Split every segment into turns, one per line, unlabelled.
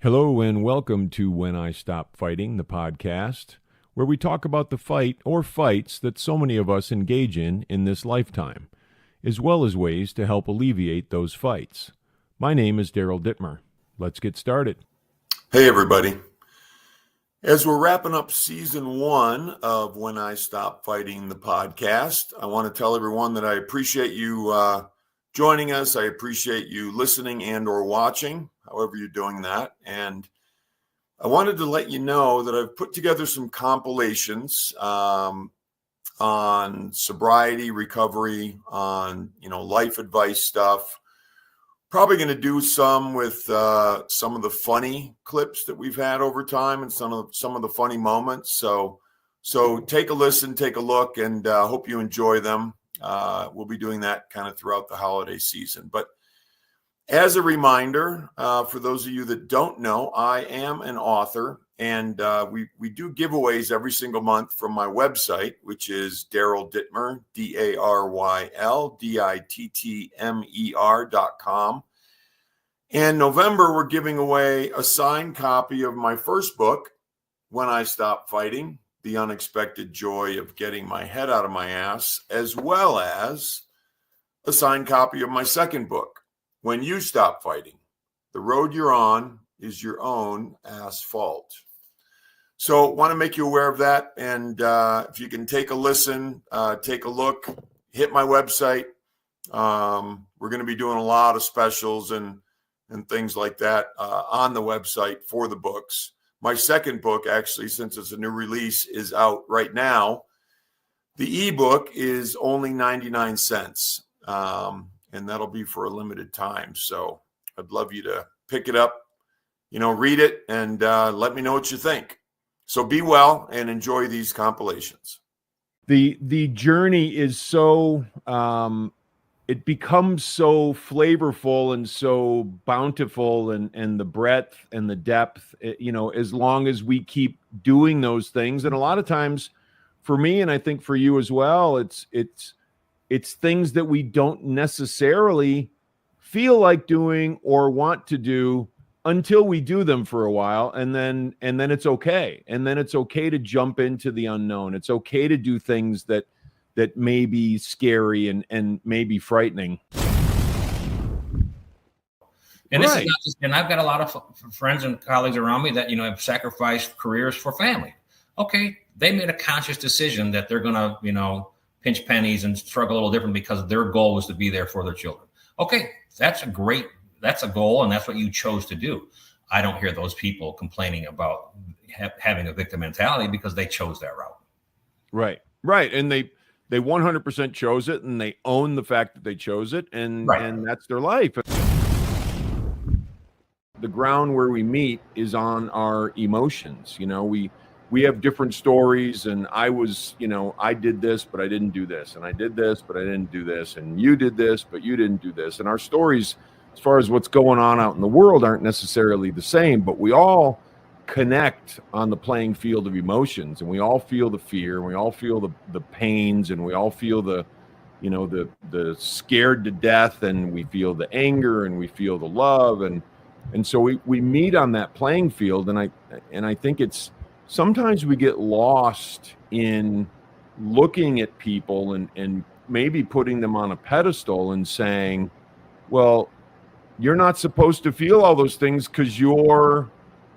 Hello and welcome to When I Stop Fighting, the podcast, where we talk about the fight or fights that so many of us engage in this lifetime, as well as ways to help alleviate those fights. My name is Daryl Dittmer. Let's get started.
Hey, everybody. As we're wrapping up season 1 of When I Stop Fighting, the podcast, I want to tell everyone that I appreciate you joining us. I appreciate you listening and or watching, however you're doing that. And I wanted to let you know that I've put together some compilations on sobriety, recovery, on, life advice stuff. Probably going to do some with some of the funny clips that we've had over time and some of the funny moments. So take a listen, take a look, and hope you enjoy them. We'll be doing that kind of throughout the holiday season. But as a reminder, for those of you that don't know, I am an author, and we do giveaways every single month from my website, which is Daryl Dittmer, DARYLDITTMER.com. And November, we're giving away a signed copy of my first book, When I Stop Fighting, The Unexpected Joy of Getting My Head Out of My Ass, as well as a signed copy of my second book, When You Stop Fighting, The Road You're On is Your Own Asphalt. So want to make you aware of that. And if you can take a listen, take a look, hit my website. We're going to be doing a lot of specials and things like that on the website for the books. My second book, actually, since it's a new release, is out right now. The ebook is only 99 cents, and that'll be for a limited time. So I'd love you to pick it up, read it, and let me know what you think. So be well and enjoy these compilations.
The journey is so it becomes so flavorful and so bountiful, and the breadth and the depth, as long as we keep doing those things. And a lot of times for me, and I think for you as well, it's things that we don't necessarily feel like doing or want to do until we do them for a while. And then it's okay. And then it's okay to jump into the unknown. It's okay to do things that may be scary and may be frightening.
And this is not just, and I've got a lot of friends and colleagues around me that, have sacrificed careers for family. Okay. They made a conscious decision that they're going to, pinch pennies and struggle a little different because their goal was to be there for their children. Okay. That's a goal. And that's what you chose to do. I don't hear those people complaining about having a victim mentality because they chose that route.
Right. And they 100% chose it, and they own the fact that they chose it, and that's their life. The ground where we meet is on our emotions. We have different stories, and I did this, but I didn't do this, and I did this, but I didn't do this, and you did this, but you didn't do this. And our stories, as far as what's going on out in the world, aren't necessarily the same, but we all connect on the playing field of emotions, and we all feel the fear, and we all feel the pains, and we all feel the scared to death, and we feel the anger, and we feel the love, and so we meet on that playing field. And I think it's sometimes we get lost in looking at people and maybe putting them on a pedestal and saying, well, you're not supposed to feel all those things because you're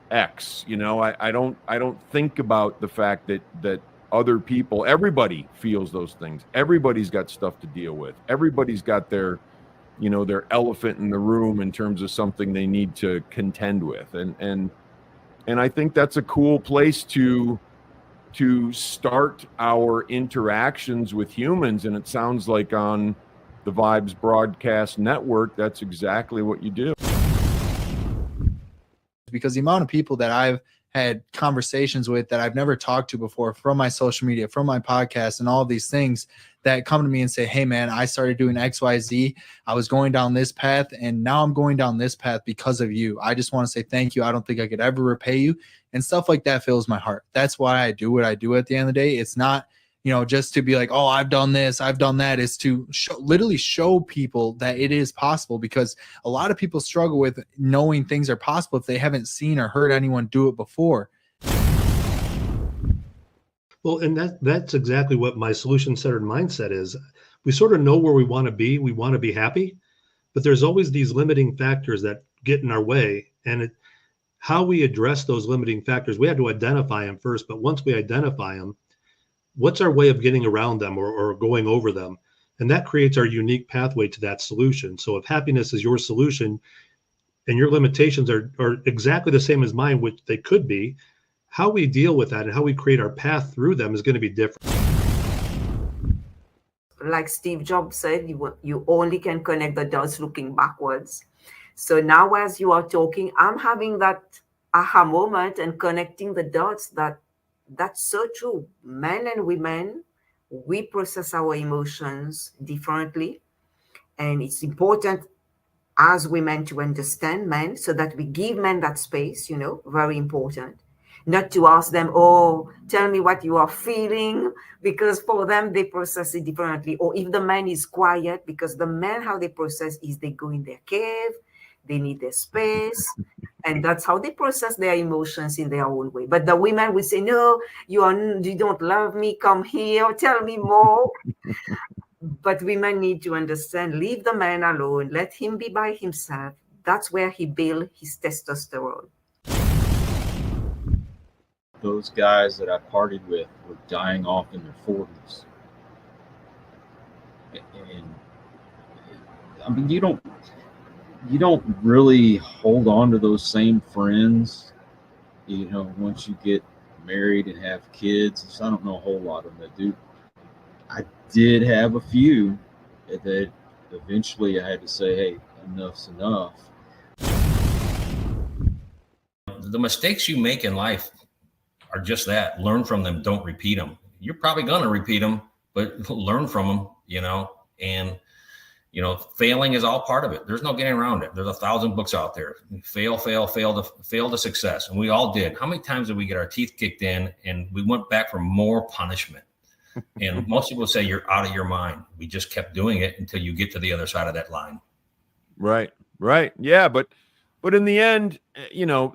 X. I don't think about the fact that other people, everybody feels those things. Everybody's got stuff to deal with. Everybody's got their elephant in the room in terms of something they need to contend with. And I think that's a cool place to start our interactions with humans. And it sounds like on the Vibes Broadcast Network, that's exactly what you do.
Because the amount of people that I've had conversations with that I've never talked to before from my social media, from my podcast, and all of these things that come to me and say, hey, man, I started doing XYZ. I was going down this path, and now I'm going down this path because of you. I just want to say thank you. I don't think I could ever repay you. And stuff like that fills my heart. That's why I do what I do at the end of the day. It's not just to be like, oh, I've done this, I've done that, is to literally show people that it is possible, because a lot of people struggle with knowing things are possible if they haven't seen or heard anyone do it before.
Well, and that's exactly what my solution-centered mindset is. We sort of know where we want to be. We want to be happy, but there's always these limiting factors that get in our way. And how we address those limiting factors, we have to identify them first. But once we identify them, what's our way of getting around them or going over them? And that creates our unique pathway to that solution. So if happiness is your solution and your limitations are exactly the same as mine, which they could be, how we deal with that and how we create our path through them is going to be different.
Like Steve Jobs said, you only can connect the dots looking backwards. So now as you are talking, I'm having that aha moment and connecting the dots that's so true. Men and women, we process our emotions differently. And it's important as women to understand men so that we give men that space, very important. Not to ask them, oh, tell me what you are feeling, because for them, they process it differently. Or if the man is quiet, because the men, how they process is they go in their cave, they need their space, and that's how they process their emotions in their own way. But the women will say, no, you don't love me, come here, tell me more. But women need to understand, leave the man alone, let him be by himself. That's where he builds his testosterone.
Those guys that I partied with were dying off in their 40s. And I mean, you don't really hold on to those same friends, once you get married and have kids. So I don't know a whole lot of them that do. I did have a few that eventually I had to say, hey, enough's enough.
The mistakes you make in life are just that. Learn from them. Don't repeat them. You're probably going to repeat them, but learn from them, and, failing is all part of it. There's no getting around it. There's 1,000 books out there. Fail to success. And we all did. How many times did we get our teeth kicked in and we went back for more punishment? And most people say you're out of your mind. We just kept doing it until you get to the other side of that line.
Right. Yeah. But in the end,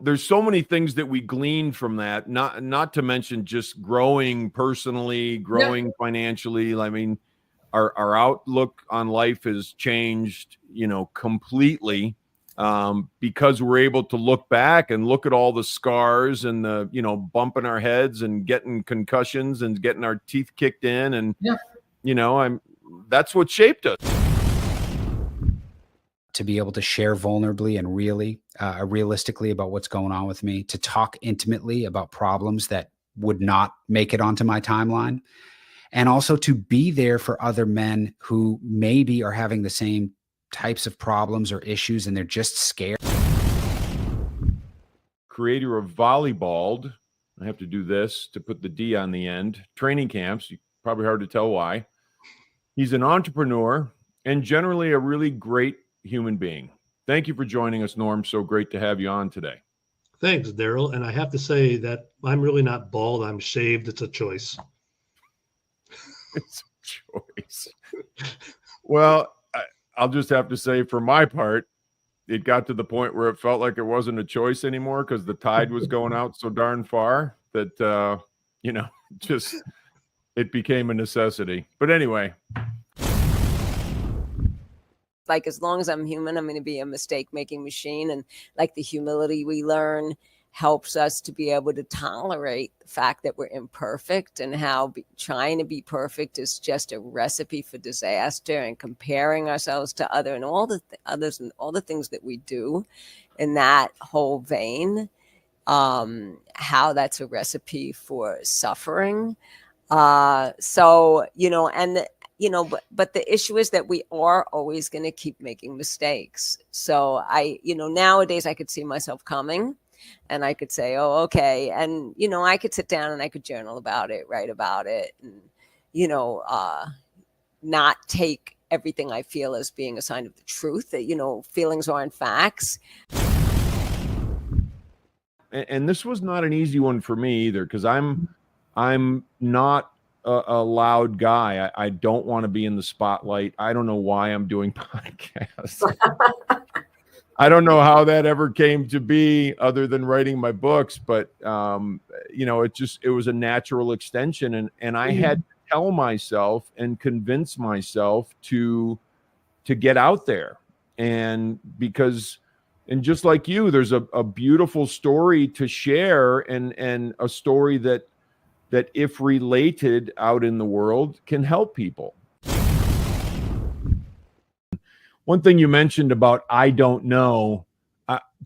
there's so many things that we glean from that, not to mention just growing personally, growing financially. I mean, our outlook on life has changed, completely, because we're able to look back and look at all the scars and the, bumping our heads and getting concussions and getting our teeth kicked in. And, that's what shaped us.
To be able to share vulnerably and realistically about what's going on with me, to talk intimately about problems that would not make it onto my timeline, and also to be there for other men who maybe are having the same types of problems or issues and they're just scared.
Creator of Volleyballed, I have to do this to put the D on the end, training camps, probably hard to tell why. He's an entrepreneur and generally a really great human being. Thank you for joining us, Norm. So great to have you on today.
Thanks, Daryl. And I have to say that I'm really not bald. I'm shaved. It's a choice.
It's a choice. Well, I'll just have to say for my part, it got to the point where it felt like it wasn't a choice anymore because the tide was going out so darn far that, just it became a necessity. But anyway.
Like, as long as I'm human, I'm going to be a mistake-making machine. And like the humility we learn helps us to be able to tolerate the fact that we're imperfect, and how trying to be perfect is just a recipe for disaster, and comparing ourselves to others and all the things that we do in that whole vein, how that's a recipe for suffering. But the issue is that we are always going to keep making mistakes. So nowadays I could see myself coming and I could say, oh, okay. And, I could sit down and I could journal about it, write about it, and, not take everything I feel as being a sign of the truth, that, feelings aren't facts.
And this was not an easy one for me either, because I'm not a loud guy. I don't want to be in the spotlight. I don't know why I'm doing podcasts. I don't know how that ever came to be other than writing my books, but it was a natural extension. And I had to tell myself and convince myself to get out there. And just like you, there's a beautiful story to share, and a story that if related out in the world can help people. One thing you mentioned about I don't know,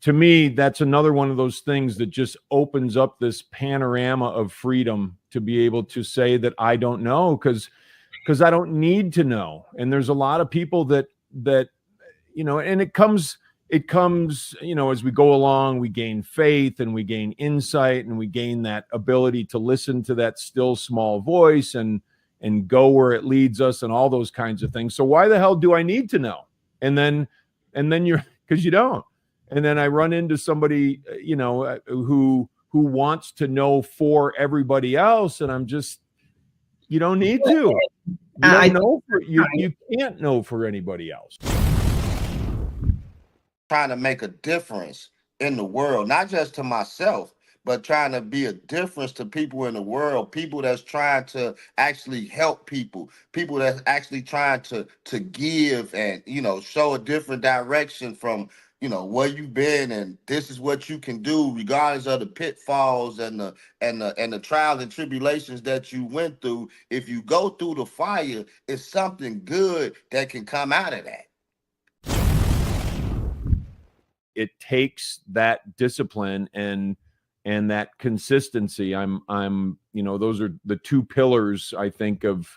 to me, that's another one of those things that just opens up this panorama of freedom to be able to say that I don't know, because I don't need to know. And there's a lot of people that and it comes, as we go along, we gain faith and we gain insight and we gain that ability to listen to that still small voice and go where it leads us and all those kinds of things. So why the hell do I need to know? And then because you don't. And then I run into somebody, who wants to know for everybody else. And I'm just, you don't need to. You can't know for anybody else.
Trying to make a difference in the world, not just to myself, but trying to be a difference to people in the world, people that's trying to actually help people that's actually trying to give and, show a different direction from, where you've been, and this is what you can do regardless of the pitfalls and the trials and tribulations that you went through. If you go through the fire, it's something good that can come out of that.
It takes that discipline and that consistency. Those are the two pillars, I think, of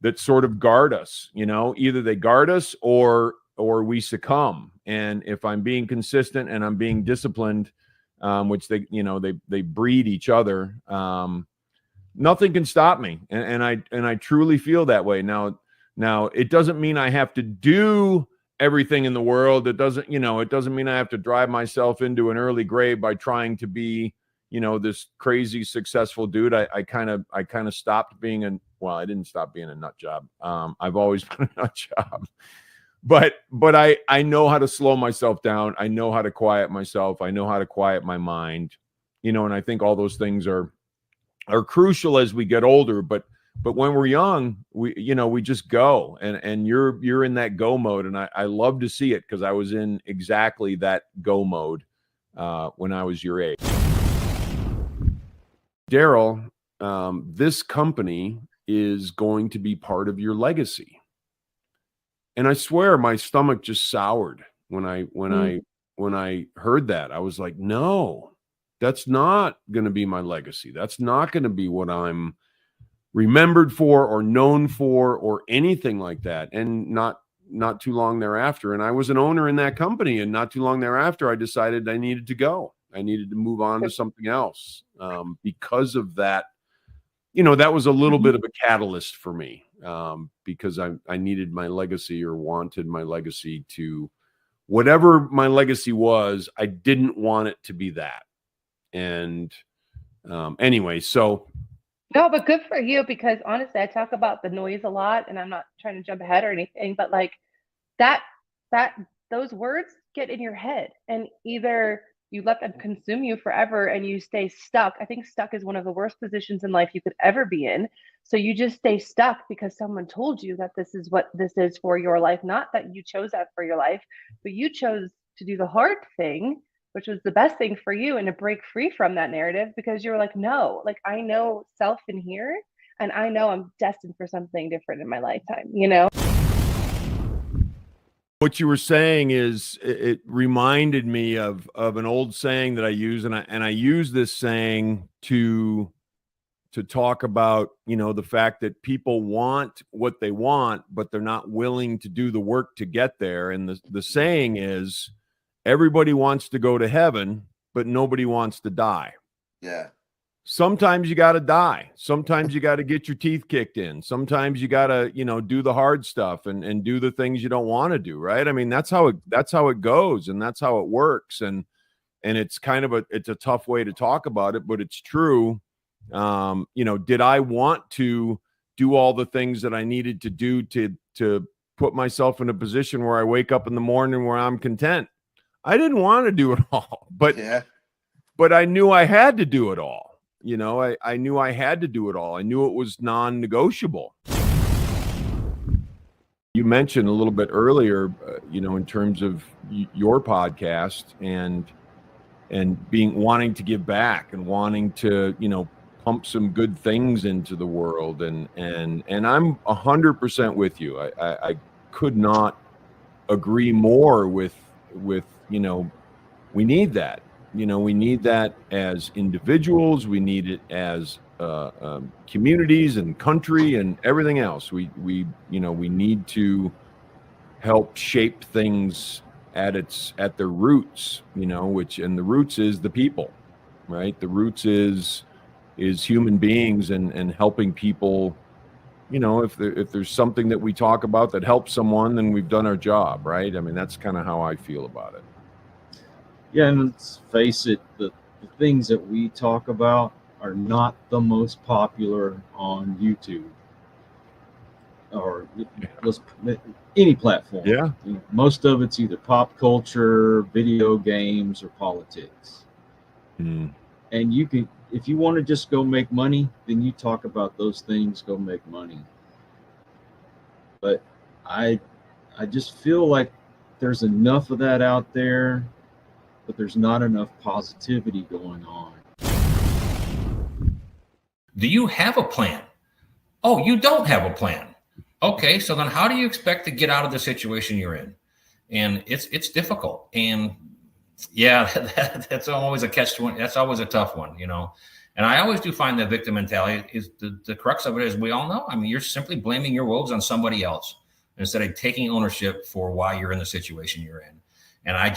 that sort of guard us. Either they guard us or we succumb. And if I'm being consistent and I'm being disciplined, which they breed each other, nothing can stop me. And I truly feel that way. Now it doesn't mean I have to do everything in the world. It doesn't mean I have to drive myself into an early grave by trying to be, this crazy successful dude. I kind of stopped being I didn't stop being a nut job. I've always been a nut job, but I know how to slow myself down. I know how to quiet myself. I know how to quiet my mind, and I think all those things are crucial as we get older, but when we're young, we just go, and you're in that go mode. And I love to see it, because I was in exactly that go mode when I was your age. Daryl, this company is going to be part of your legacy. And I swear my stomach just soured when I heard that. I was like, no, that's not going to be my legacy. That's not going to be what I'm remembered for or known for or anything like that. And not too long thereafter, and I was an owner in that company, and not too long thereafter, I decided I needed to go. I needed to move on to something else, because of that. That was a little bit of a catalyst for me, because I needed my legacy, or wanted my legacy to, whatever my legacy was, I didn't want it to be that. And anyway, so.
No, but good for you, because honestly, I talk about the noise a lot, and I'm not trying to jump ahead or anything, but like those words get in your head, and either you let them consume you forever and you stay stuck. I think stuck is one of the worst positions in life you could ever be in. So you just stay stuck because someone told you that this is what this is for your life. Not that you chose that for your life, but you chose to do the hard thing, which was the best thing for you, and to break free from that narrative, because you were like, no, like I know self in here, and I know I'm destined for something different in my lifetime,
What you were saying is, it reminded me of an old saying that I use, and I use this saying to talk about, the fact that people want what they want, but they're not willing to do the work to get there. And the saying is, everybody wants to go to heaven, but nobody wants to die.
Yeah.
Sometimes you got to die. Sometimes you got to get your teeth kicked in. Sometimes you got to, do the hard stuff and do the things you don't want to do. Right. I mean, that's how it goes, and that's how it works. And it's kind of it's a tough way to talk about it, but it's true. Did I want to do all the things that I needed to do to put myself in a position where I wake up in the morning where I'm content. I didn't want to do it all, but I knew I had to do it all. You know, I knew I had to do it all. I knew it was non-negotiable. You mentioned a little bit earlier, you know, in terms of your podcast and wanting to give back and wanting to, you know, pump some good things into the world. And I'm 100% with you. I could not agree more with, you know, we need that. You know, we need that as individuals. We need it as communities and country and everything else. We you know, we need to help shape things at their roots. You know, and the roots is the people, right? The roots is human beings and helping people. You know, if there's something that we talk about that helps someone, then we've done our job, right? I mean, that's kind of how I feel about it.
Yeah, and let's face it, the things that we talk about are not the most popular on YouTube or any platform.
Yeah.
Most of it's either pop culture, video games, or politics. And you can, if you want to just go make money, then you talk about those things, go make money. But I just feel like there's enough of that out there, but there's not enough positivity going on.
Do you have a plan? Oh, you don't have a plan. Okay, so then how do you expect to get out of the situation you're in? And it's difficult. And yeah, that's always a catch-22. That's always a tough one, you know. And I always do find that victim mentality is the crux of it, as we all know. I mean, you're simply blaming your woes on somebody else instead of taking ownership for why you're in the situation you're in. And I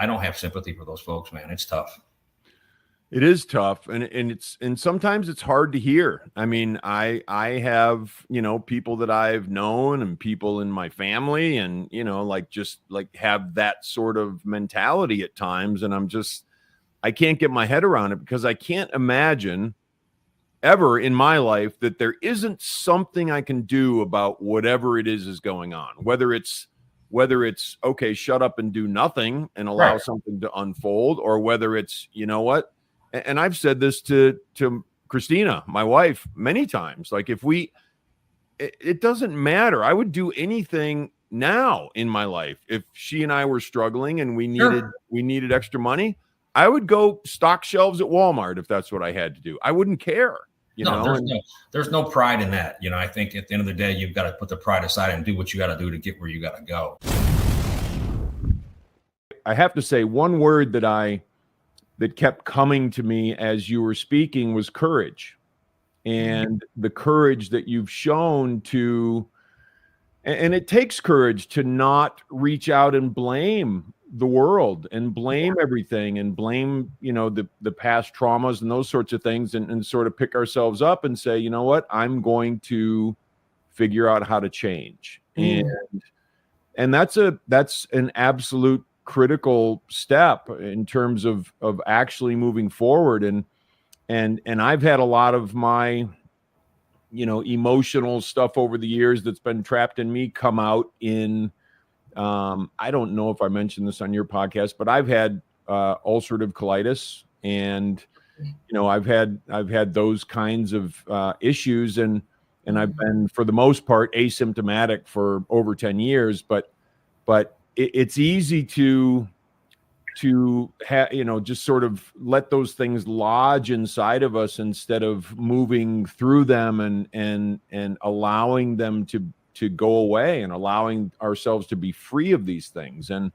don't have sympathy for those folks, man. It's tough.
It is tough. And sometimes it's hard to hear. I mean, I have, you know, people that I've known and people in my family and, you know, like just like have that sort of mentality at times. And I can't get my head around it because I can't imagine ever in my life that there isn't something I can do about whatever it is going on, whether it's okay, shut up and do nothing and allow something to unfold, or whether it's, you know what, and I've said this to Christina, my wife, many times, like it doesn't matter. I would do anything now in my life. If she and I were struggling and we needed extra money, I would go stock shelves at Walmart if that's what I had to do. I wouldn't care. You know?
There's no pride in that. You know, I think at the end of the day, you've got to put the pride aside and do what you got to do to get where you got to go.
I have to say one word that kept coming to me as you were speaking was courage. And the courage that you've shown and it takes courage to not reach out and blame the world and blame everything and blame, you know, the past traumas and those sorts of things and sort of pick ourselves up and say, you know what, I'm going to figure out how to change. And that's an absolute critical step in terms of actually moving forward. And I've had a lot of my, you know, emotional stuff over the years that's been trapped in me come out in, I don't know if I mentioned this on your podcast, but I've had ulcerative colitis, and you know, I've had those kinds of issues, and I've been, for the most part, asymptomatic for over 10 years. But it's easy to have, you know, just sort of let those things lodge inside of us instead of moving through them and allowing them to go away and allowing ourselves to be free of these things. And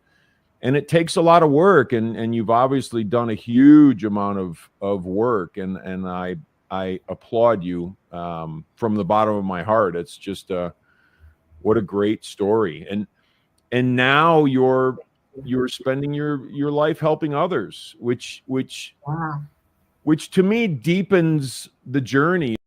it takes a lot of work, and you've obviously done a huge amount of work, and I applaud you from the bottom of my heart. It's just what a great story. And now you're spending your life helping others, which to me deepens the journey.